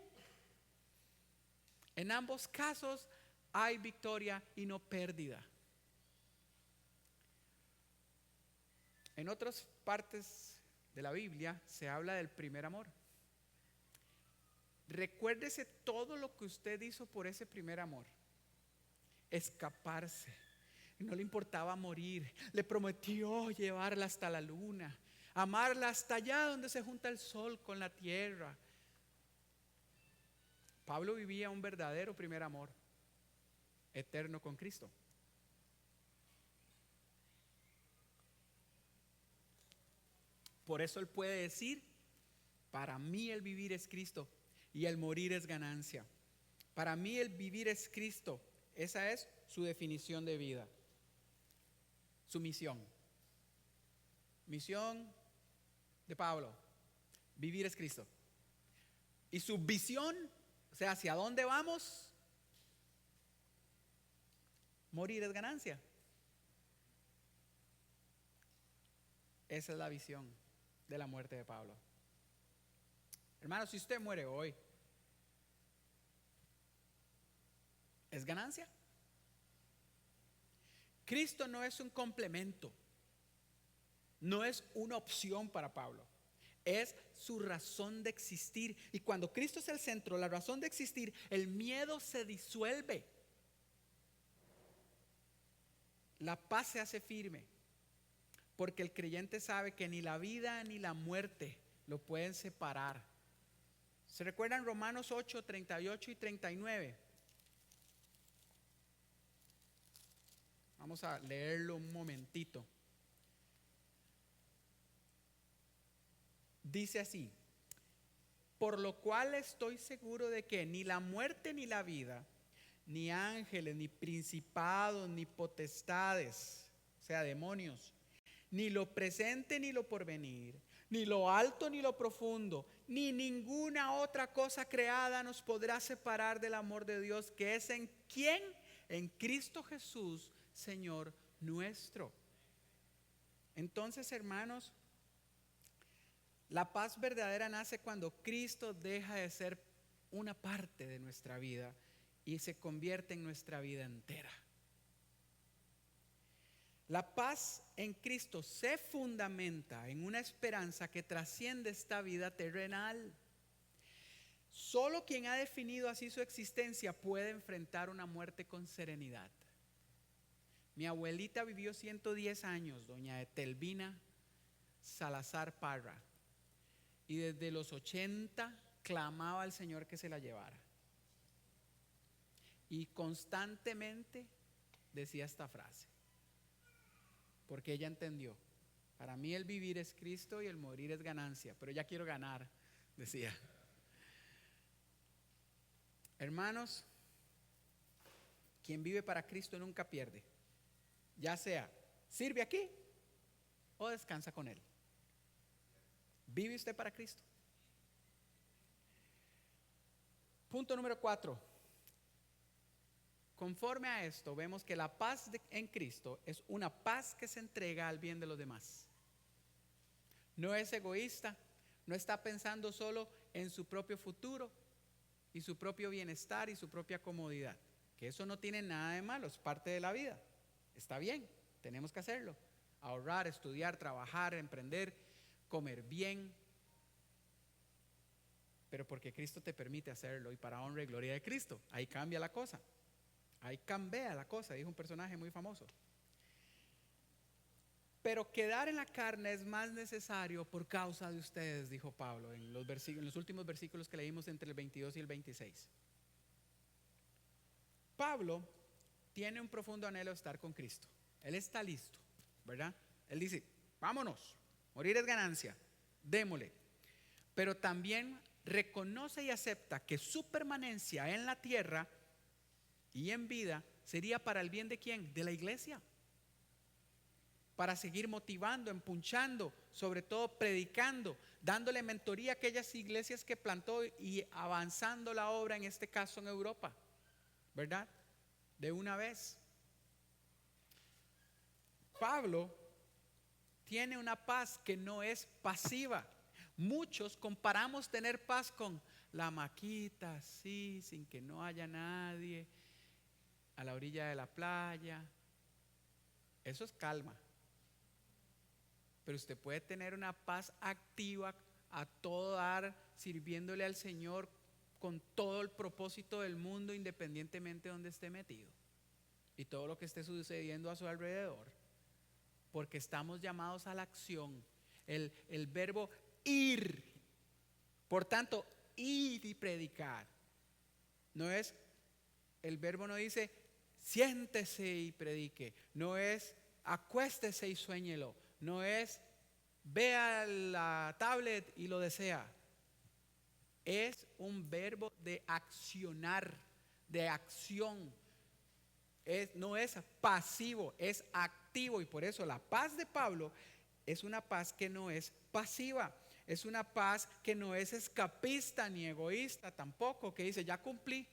En ambos casos hay victoria y no pérdida. En otras partes de la Biblia se habla del primer amor. Recuérdese todo lo que usted hizo por ese primer amor. Escaparse. No le importaba morir. Le prometió llevarla hasta la luna, amarla hasta allá donde se junta el sol con la tierra. Pablo vivía un verdadero primer amor eterno con Cristo. Por eso él puede decir, para mí el vivir es Cristo y el morir es ganancia. Para mí el vivir es Cristo. Esa es su definición de vida. Su misión. Misión de Pablo: vivir es Cristo. Y su visión, o sea, ¿hacia dónde vamos? Morir es ganancia. Esa es la visión de la muerte de Pablo. Hermano, si usted muere hoy, ¿es ganancia? Cristo no es un complemento, no es una opción para Pablo, es su razón de existir. Y cuando Cristo es el centro, la razón de existir, el miedo se disuelve. La paz se hace firme, porque el creyente sabe que ni la vida ni la muerte lo pueden separar. ¿Se recuerdan Romanos 8, 38 y 39? Vamos a leerlo un momentito. Dice así: por lo cual estoy seguro de que ni la muerte ni la vida, ni ángeles, ni principados, ni potestades, o sea, demonios, ni lo presente ni lo porvenir, ni lo alto ni lo profundo, ni ninguna otra cosa creada nos podrá separar del amor de Dios, que es en ¿quién? En Cristo Jesús, Señor nuestro. Entonces, hermanos, la paz verdadera nace cuando Cristo deja de ser una parte de nuestra vida y se convierte en nuestra vida entera. La paz en Cristo se fundamenta en una esperanza que trasciende esta vida terrenal. Solo quien ha definido así su existencia puede enfrentar una muerte con serenidad. Mi abuelita vivió 110 años, doña Etelvina Salazar Parra, y desde los 80 clamaba al Señor que se la llevara. Y constantemente decía esta frase, porque ella entendió: para mí el vivir es Cristo y el morir es ganancia, pero ya quiero ganar, decía. Hermanos, quien vive para Cristo nunca pierde, ya sea sirve aquí o descansa con Él. ¿Vive usted para Cristo? Punto número 4. Conforme a esto, vemos que la paz en Cristo es una paz que se entrega al bien de los demás. No es egoísta, no está pensando solo en su propio futuro y su propio bienestar y su propia comodidad, que eso no tiene nada de malo, es parte de la vida. Está bien, tenemos que hacerlo: ahorrar, estudiar, trabajar, emprender, comer bien, pero porque Cristo te permite hacerlo y para honra y gloria de Cristo. Ahí cambia la cosa, ahí cambia la cosa, dijo un personaje muy famoso. Pero quedar en la carne es más necesario por causa de ustedes, dijo Pablo en los últimos versículos que leímos entre el 22 y el 26. Pablo tiene un profundo anhelo de estar con Cristo. Él está listo, ¿verdad? Él dice: vámonos, morir es ganancia, démosle. Pero también reconoce y acepta que su permanencia en la tierra y en vida sería para el bien de ¿quién? De la iglesia. Para seguir motivando, empuchando, sobre todo predicando, dándole mentoría a aquellas iglesias que plantó y avanzando la obra, en este caso en Europa, ¿verdad? De una vez. Pablo tiene una paz que no es pasiva. Muchos comparamos tener paz con la hamaquita así, sin que no haya nadie, a la orilla de la playa. Eso es calma. Pero usted puede tener una paz activa, a todo dar, sirviéndole al Señor con todo el propósito del mundo, independientemente de donde esté metido y todo lo que esté sucediendo a su alrededor, porque estamos llamados a la acción. El verbo ir, por tanto, ir y predicar. No es, el verbo no dice siéntese y predique, no es acuéstese y suéñelo, no es vea la tablet y lo desea. Es un verbo de accionar, de acción. No es pasivo, es activo. Y por eso la paz de Pablo es una paz que no es pasiva. Es una paz que no es escapista ni egoísta tampoco, que dice: ya cumplí,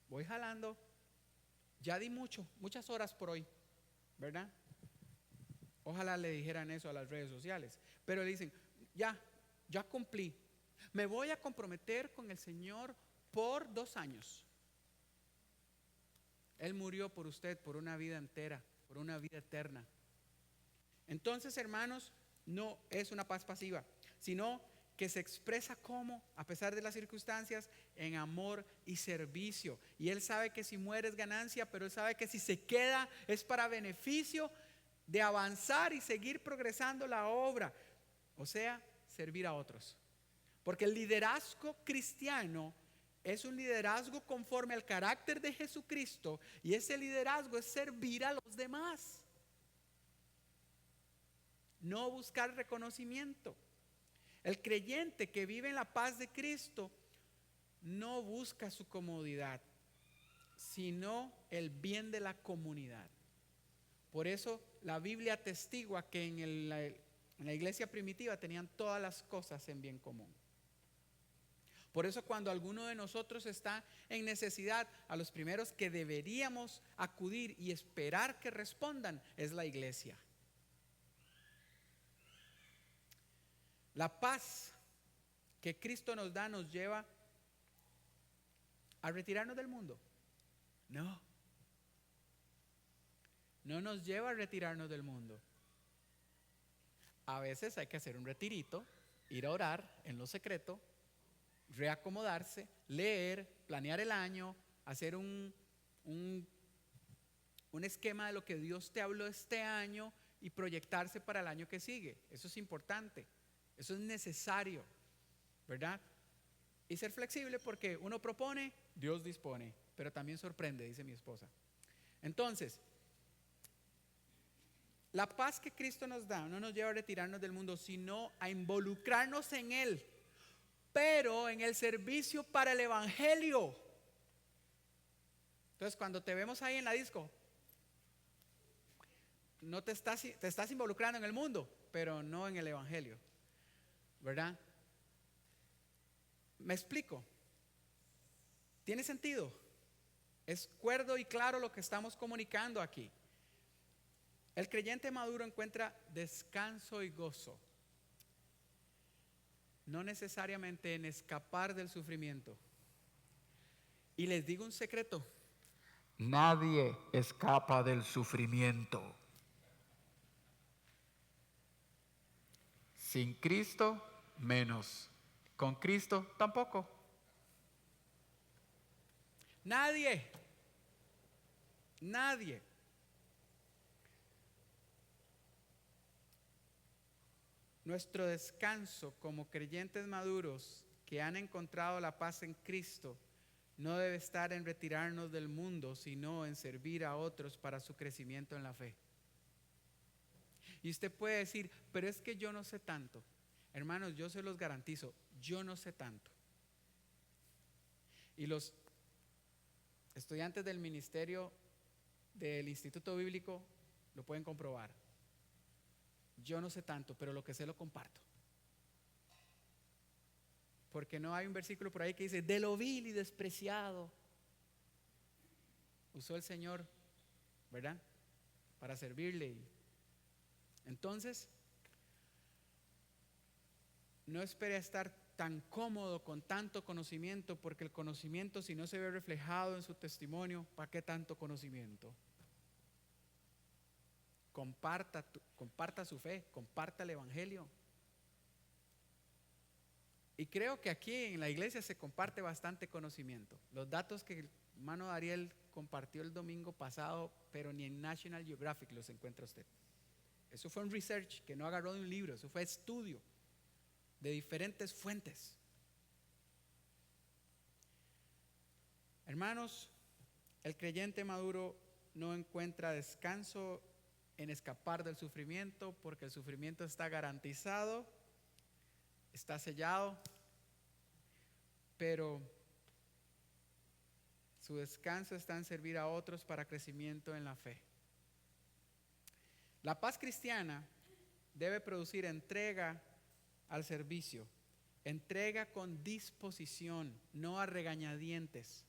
voy jalando, ya di muchas horas por hoy, ¿verdad? Ojalá le dijeran eso a las redes sociales. Pero le dicen, ya cumplí. Me voy a comprometer con el Señor por 2 años. Él murió por usted, por una vida entera, por una vida eterna. Entonces, hermanos, no es una paz pasiva, sino que se expresa como, a pesar de las circunstancias, en amor y servicio. Y Él sabe que si muere es ganancia, pero Él sabe que si se queda es para beneficio de avanzar y seguir progresando la obra. O sea, servir a otros. Porque el liderazgo cristiano es un liderazgo conforme al carácter de Jesucristo, y ese liderazgo es servir a los demás. No buscar reconocimiento. El creyente que vive en la paz de Cristo no busca su comodidad, sino el bien de la comunidad. Por eso la Biblia atestigua que en la iglesia primitiva tenían todas las cosas en bien común. Por eso cuando alguno de nosotros está en necesidad, a los primeros que deberíamos acudir y esperar que respondan es la iglesia. La paz que Cristo nos da nos lleva a retirarnos del mundo. No nos lleva a retirarnos del mundo. A veces hay que hacer un retirito, ir a orar en lo secreto, reacomodarse, leer, planear el año, hacer un esquema de lo que Dios te habló este año y proyectarse para el año que sigue. Eso es importante, eso es necesario, ¿verdad? Y ser flexible, porque uno propone, Dios dispone, pero también sorprende, dice mi esposa. Entonces, la paz que Cristo nos da no nos lleva a retirarnos del mundo, sino a involucrarnos en Él, pero en el servicio para el evangelio. Entonces, cuando te vemos ahí en la disco, no te estás involucrando en el mundo, pero no en el evangelio, ¿verdad? ¿Me explico? ¿Tiene sentido? Es cuerdo y claro lo que estamos comunicando aquí. El creyente maduro encuentra descanso y gozo, no necesariamente en escapar del sufrimiento. Y les digo un secreto: nadie escapa del sufrimiento. Sin Cristo, menos. Con Cristo, tampoco. Nadie. Nuestro descanso como creyentes maduros que han encontrado la paz en Cristo no debe estar en retirarnos del mundo, sino en servir a otros para su crecimiento en la fe. Y usted puede decir, pero es que yo no sé tanto. Hermanos, yo se los garantizo, yo no sé tanto. Y los estudiantes del ministerio del Instituto Bíblico lo pueden comprobar. Yo no sé tanto, pero lo que sé lo comparto. Porque no hay un versículo por ahí que dice, de lo vil y despreciado usó el Señor, ¿verdad?, para servirle. Entonces, no espere a estar tan cómodo con tanto conocimiento, porque el conocimiento, si no se ve reflejado en su testimonio, ¿para qué tanto conocimiento? Comparta su fe, comparta el evangelio. Y creo que aquí en la iglesia se comparte bastante conocimiento. Los datos que el hermano Ariel compartió el domingo pasado, pero ni en National Geographic los encuentra usted. Eso fue un research que no agarró de un libro, eso fue estudio de diferentes fuentes. Hermanos, el creyente maduro no encuentra descanso en escapar del sufrimiento, porque el sufrimiento está garantizado, está sellado, pero su descanso está en servir a otros para crecimiento en la fe. La paz cristiana debe producir entrega al servicio, entrega con disposición, no a regañadientes.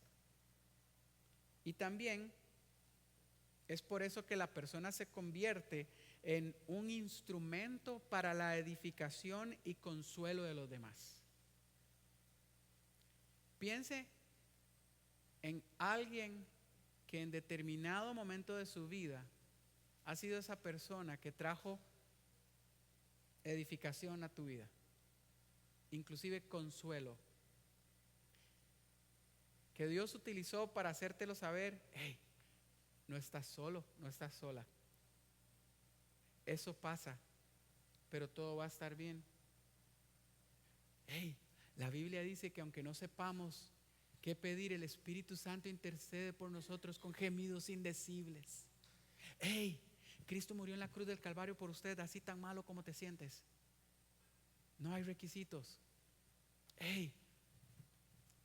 Y también es por eso que la persona se convierte en un instrumento para la edificación y consuelo de los demás. Piense en alguien que en determinado momento de su vida ha sido esa persona que trajo edificación a tu vida, inclusive consuelo, que Dios utilizó para hacértelo saber: hey, no estás solo, no estás sola. Eso pasa, pero todo va a estar bien. Hey, la Biblia dice que aunque no sepamos qué pedir, el Espíritu Santo intercede por nosotros con gemidos indecibles. Hey, Cristo murió en la cruz del Calvario por usted, así tan malo como te sientes. No hay requisitos. Hey,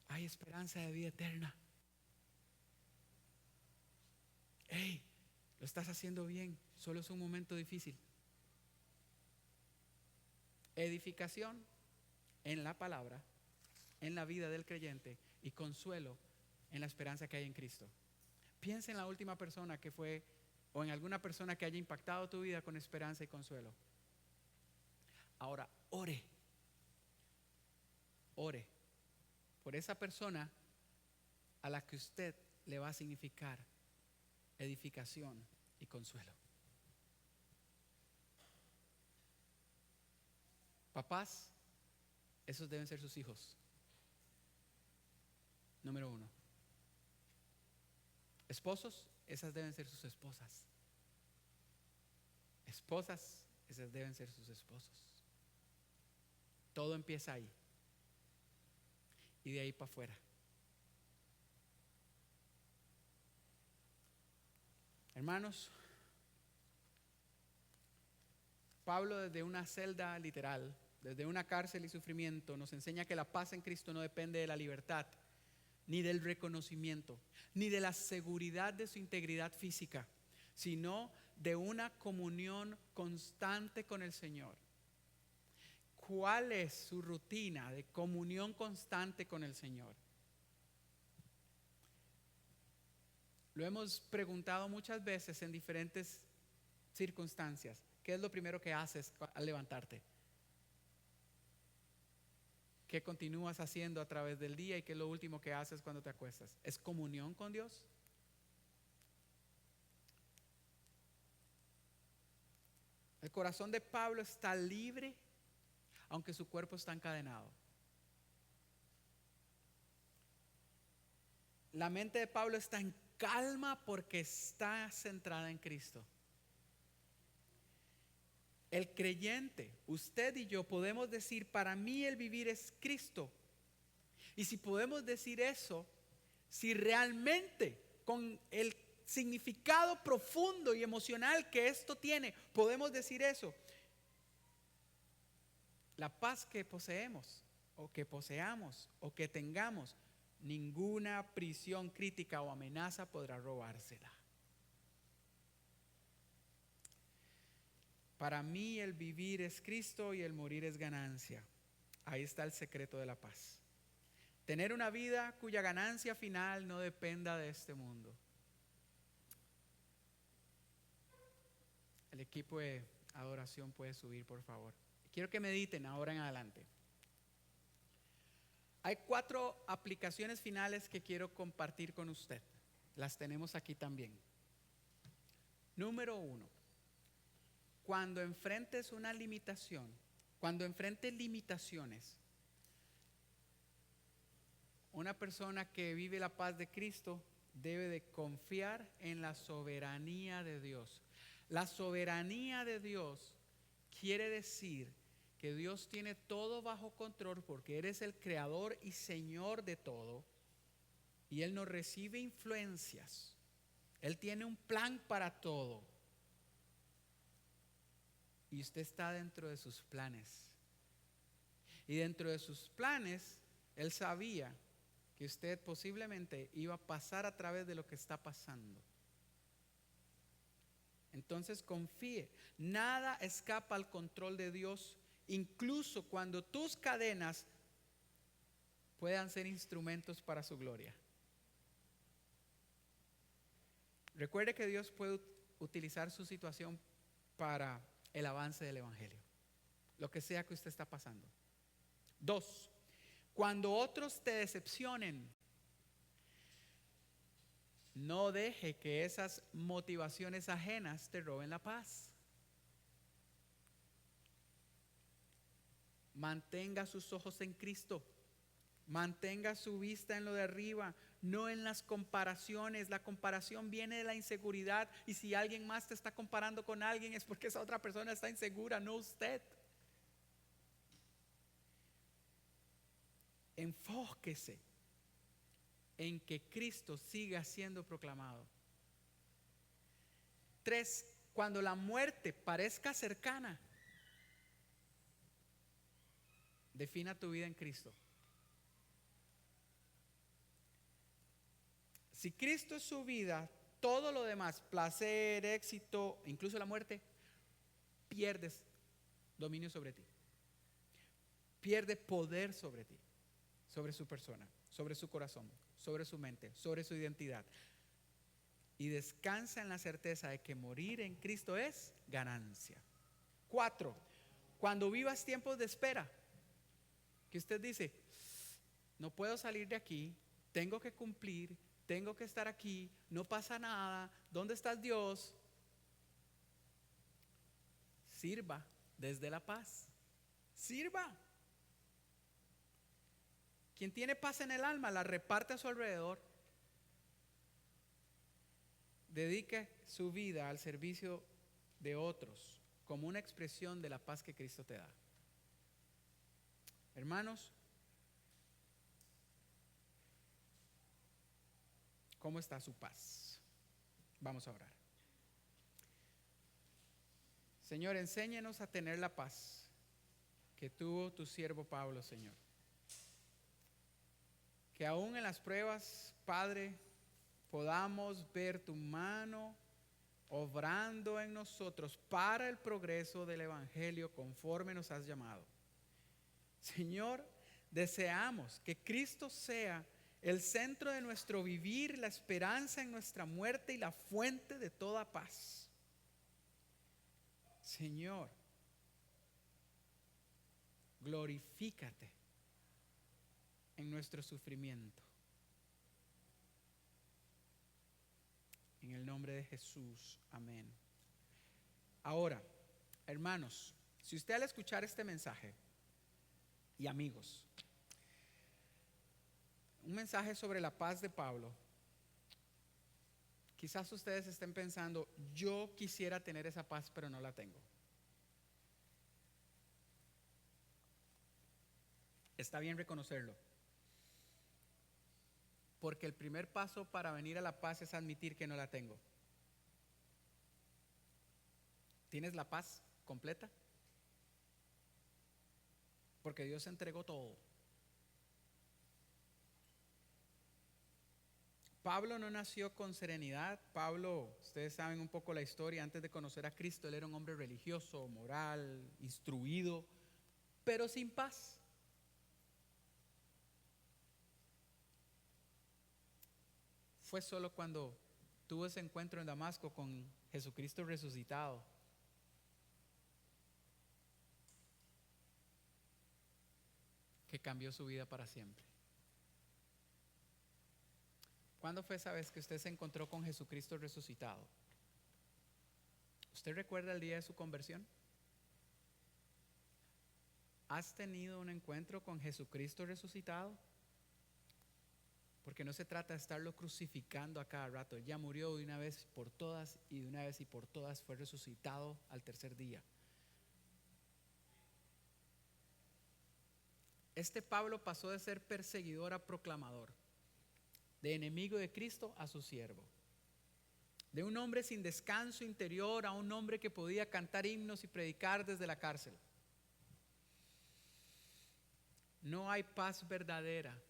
hay esperanza de vida eterna. Hey, lo estás haciendo bien, solo es un momento difícil. Edificación en la palabra, en la vida del creyente, y consuelo en la esperanza que hay en Cristo. Piensa en la última persona que fue, o en alguna persona que haya impactado tu vida con esperanza y consuelo. Ahora, ore por esa persona a la que usted le va a significar edificación y consuelo. Papás, esos deben ser sus hijos. Número 1. Esposos, esas deben ser sus esposas. Esposas, esas deben ser sus esposos. Todo empieza ahí. Y de ahí para afuera. Hermanos, Pablo, desde una celda literal, desde una cárcel y sufrimiento, nos enseña que la paz en Cristo no depende de la libertad, ni del reconocimiento, ni de la seguridad de su integridad física, sino de una comunión constante con el Señor. ¿Cuál es su rutina de comunión constante con el Señor? Lo hemos preguntado muchas veces en diferentes circunstancias. ¿Qué es lo primero que haces al levantarte? ¿Qué continúas haciendo a través del día y qué es lo último que haces cuando te acuestas? ¿Es comunión con Dios? El corazón de Pablo está libre, aunque su cuerpo está encadenado. La mente de Pablo está en calma porque está centrada en Cristo. El creyente, usted y yo, podemos decir: para mí el vivir es Cristo. Y si podemos decir eso, si realmente con el significado profundo y emocional que esto tiene, podemos decir eso, la paz que poseemos, o que poseamos, o que tengamos, ninguna prisión crítica o amenaza podrá robársela. Para mí el vivir es Cristo y el morir es ganancia. Ahí está el secreto de la paz. Tener una vida cuya ganancia final no dependa de este mundo. El equipo de adoración puede subir, por favor. Quiero que mediten ahora en adelante. Hay 4 aplicaciones finales que quiero compartir con usted. Las tenemos aquí también. Número 1. Cuando enfrentes una limitación, cuando enfrentes limitaciones, una persona que vive la paz de Cristo debe de confiar en la soberanía de Dios. La soberanía de Dios quiere decir que Dios tiene todo bajo control porque eres el creador y señor de todo, y Él no recibe influencias. Él tiene un plan para todo. Y usted está dentro de sus planes. Y dentro de sus planes, Él sabía que usted posiblemente iba a pasar a través de lo que está pasando. Entonces confíe. Nada escapa al control de Dios, incluso cuando tus cadenas puedan ser instrumentos para su gloria. Recuerde que Dios puede utilizar su situación para el avance del Evangelio, lo que sea que usted está pasando. 2, cuando otros te decepcionen, no deje que esas motivaciones ajenas te roben la paz. Mantenga sus ojos en Cristo. Mantenga su vista en lo de arriba, no en las comparaciones. La comparación viene de la inseguridad, y si alguien más te está comparando con alguien es porque esa otra persona está insegura, no usted. Enfóquese en que Cristo siga siendo proclamado. 3, cuando la muerte parezca cercana, defina tu vida en Cristo. Si Cristo es su vida, todo lo demás, placer, éxito, incluso la muerte, pierdes dominio sobre ti. Pierde poder sobre ti, sobre su persona, sobre su corazón, sobre su mente, sobre su identidad. Y descansa en la certeza de que morir en Cristo es ganancia. 4, cuando vivas tiempos de espera, que usted dice, no puedo salir de aquí, tengo que cumplir, tengo que estar aquí, no pasa nada, ¿dónde está Dios? Sirva desde la paz. Sirva. Quien tiene paz en el alma la reparte a su alrededor. Dedique su vida al servicio de otros como una expresión de la paz que Cristo te da. Hermanos, ¿cómo está su paz? Vamos a orar. Señor, enséñanos a tener la paz que tuvo tu siervo Pablo, Señor. Que aún en las pruebas, Padre, podamos ver tu mano obrando en nosotros para el progreso del Evangelio conforme nos has llamado. Señor, deseamos que Cristo sea el centro de nuestro vivir, la esperanza en nuestra muerte y la fuente de toda paz. Señor, glorifícate en nuestro sufrimiento. En el nombre de Jesús, amén. Ahora, hermanos, si usted al escuchar este mensaje, y amigos, un mensaje sobre la paz de Pablo, quizás ustedes estén pensando, yo quisiera tener esa paz, pero no la tengo. Está bien reconocerlo, porque el primer paso para venir a la paz es admitir que no la tengo. ¿Tienes la paz completa? Porque Dios entregó todo. Pablo no nació con serenidad. Pablo, ustedes saben un poco la historia, antes de conocer a Cristo, él era un hombre religioso, moral, instruido, pero sin paz. Fue solo cuando tuvo ese encuentro en Damasco con Jesucristo resucitado que cambió su vida para siempre. ¿Cuándo fue esa vez que usted se encontró con Jesucristo resucitado? ¿Usted recuerda el día de su conversión? ¿Has tenido un encuentro con Jesucristo resucitado? Porque no se trata de estarlo crucificando a cada rato. Él ya murió de una vez por todas, y de una vez y por todas fue resucitado al tercer día. Este Pablo pasó de ser perseguidor a proclamador, de enemigo de Cristo a su siervo, de un hombre sin descanso interior a un hombre que podía cantar himnos y predicar desde la cárcel. No hay paz verdadera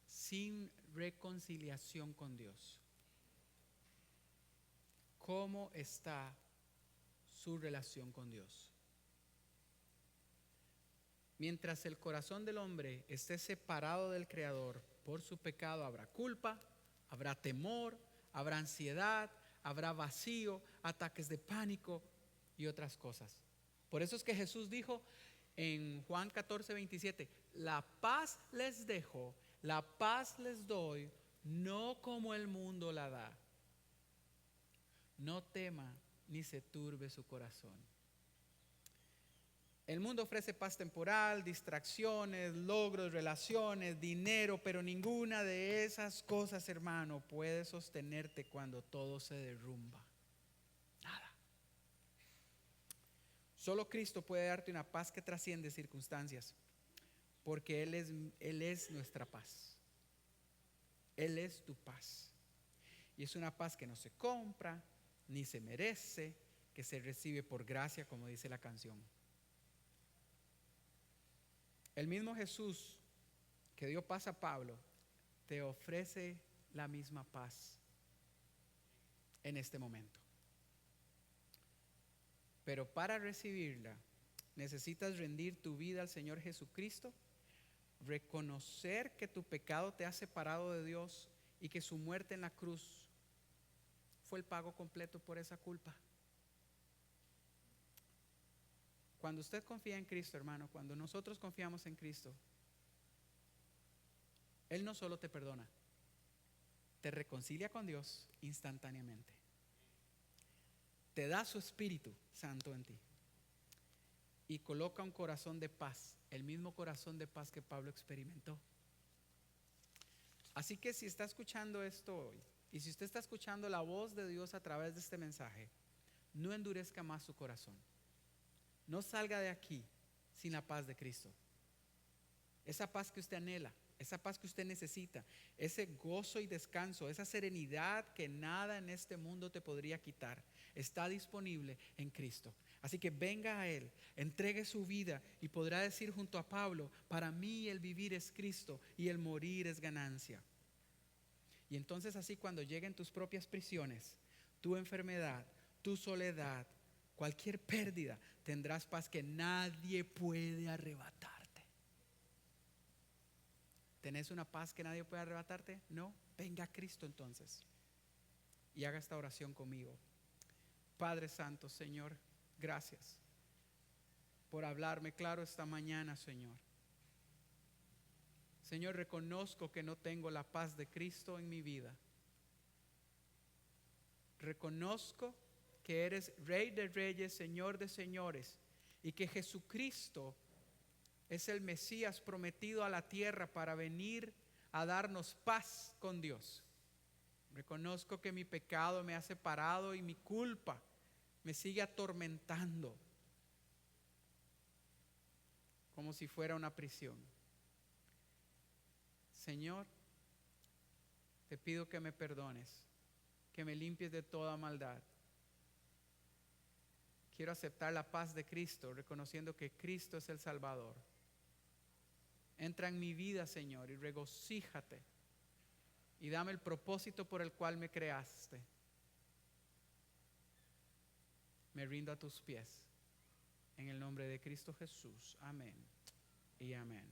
sin reconciliación con Dios. ¿Cómo está su relación con Dios? Mientras el corazón del hombre esté separado del Creador por su pecado, habrá culpa, habrá temor, habrá ansiedad, habrá vacío, ataques de pánico, y otras cosas. Por eso es que Jesús dijo en Juan 14:27, la paz les dejo, la paz les doy, no como el mundo la da. No tema ni se turbe su corazón. El mundo ofrece paz temporal, distracciones, logros, relaciones, dinero, pero ninguna de esas cosas, hermano, puede sostenerte cuando todo se derrumba. Nada. Solo Cristo puede darte una paz que trasciende circunstancias, porque Él es nuestra paz. Él es tu paz. Y es una paz que no se compra, ni se merece, que se recibe por gracia, como dice la canción. El mismo Jesús que dio paz a Pablo te ofrece la misma paz en este momento. Pero para recibirla necesitas rendir tu vida al Señor Jesucristo, reconocer que tu pecado te ha separado de Dios y que su muerte en la cruz fue el pago completo por esa culpa. Cuando usted confía en Cristo, hermano, cuando nosotros confiamos en Cristo, Él no solo te perdona, te reconcilia con Dios instantáneamente. Te da su Espíritu Santo en ti y coloca un corazón de paz, el mismo corazón de paz que Pablo experimentó. Así que si está escuchando esto hoy y si usted está escuchando la voz de Dios a través de este mensaje, no endurezca más su corazón. No salga de aquí sin la paz de Cristo. Esa paz que usted anhela, esa paz que usted necesita, ese gozo y descanso, esa serenidad que nada en este mundo te podría quitar, está disponible en Cristo. Así que venga a Él, entregue su vida y podrá decir junto a Pablo, para mí el vivir es Cristo y el morir es ganancia. Y entonces así cuando lleguen tus propias prisiones, tu enfermedad, tu soledad, cualquier pérdida, tendrás paz que nadie puede arrebatarte. ¿Tenés una paz que nadie puede arrebatarte? No, venga a Cristo entonces y haga esta oración conmigo. Padre Santo, Señor, gracias por hablarme claro esta mañana, Señor. Señor, reconozco que no tengo la paz de Cristo en mi vida. Reconozco que eres Rey de Reyes, Señor de Señores, y que Jesucristo es el Mesías prometido a la tierra para venir a darnos paz con Dios. Reconozco que mi pecado me ha separado y mi culpa me sigue atormentando como si fuera una prisión. Señor, te pido que me perdones, que me limpies de toda maldad. Quiero aceptar la paz de Cristo, reconociendo que Cristo es el Salvador. Entra en mi vida, Señor, y regocíjate. Y dame el propósito por el cual me creaste. Me rindo a tus pies. En el nombre de Cristo Jesús. Amén y amén.